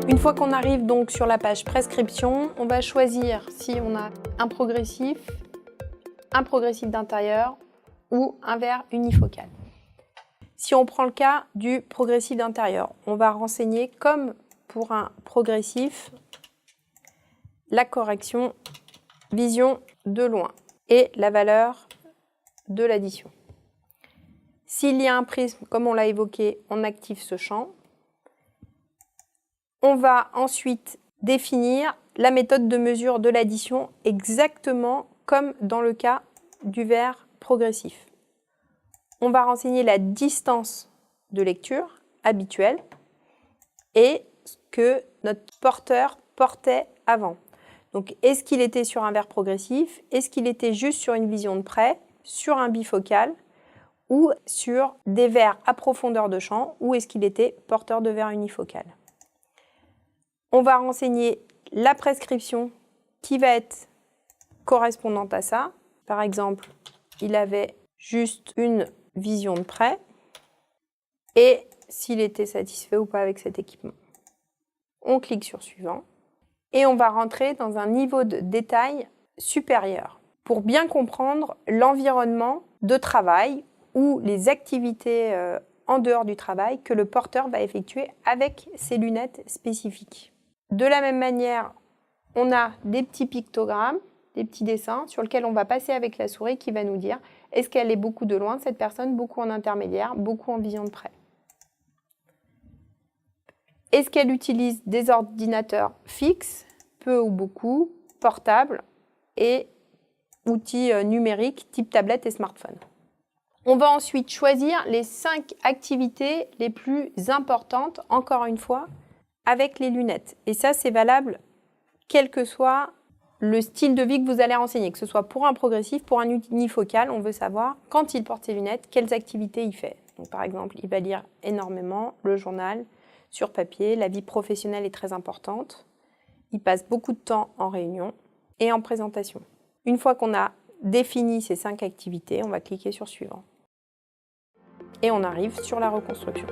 Une fois qu'on arrive donc sur la page prescription, on va choisir si on a un progressif d'intérieur ou un verre unifocal. Si on prend le cas du progressif d'intérieur, on va renseigner, comme pour un progressif, la correction vision de loin et la valeur de l'addition. S'il y a un prisme, comme on l'a évoqué, on active ce champ. On va ensuite définir la méthode de mesure de l'addition exactement comme dans le cas du verre progressif. On va renseigner la distance de lecture habituelle et ce que notre porteur portait avant. Donc, est-ce qu'il était sur un verre progressif? Est-ce qu'il était juste sur une vision de près, sur un bifocal ou sur des verres à profondeur de champ, ou est-ce qu'il était porteur de verre unifocal? On va renseigner la prescription qui va être correspondante à ça. Par exemple, il avait juste une vision de près et s'il était satisfait ou pas avec cet équipement. On clique sur suivant et on va rentrer dans un niveau de détail supérieur pour bien comprendre l'environnement de travail ou les activités en dehors du travail que le porteur va effectuer avec ses lunettes spécifiques. De la même manière, on a des petits pictogrammes, des petits dessins sur lesquels on va passer avec la souris qui va nous dire est-ce qu'elle est beaucoup de loin, cette personne, beaucoup en intermédiaire, beaucoup en vision de près. Est-ce qu'elle utilise des ordinateurs fixes, peu ou beaucoup, portables et outils numériques type tablette et smartphone. On va ensuite choisir les 5 activités les plus importantes, encore une fois, avec les lunettes. Et ça, c'est valable quel que soit le style de vie que vous allez renseigner, que ce soit pour un progressif, pour un unifocal, on veut savoir, quand il porte ses lunettes, quelles activités il fait. Donc, par exemple, il va lire énormément le journal sur papier, la vie professionnelle est très importante, il passe beaucoup de temps en réunion et en présentation. Une fois qu'on a défini ces 5 activités, on va cliquer sur suivant. Et on arrive sur la reconstruction.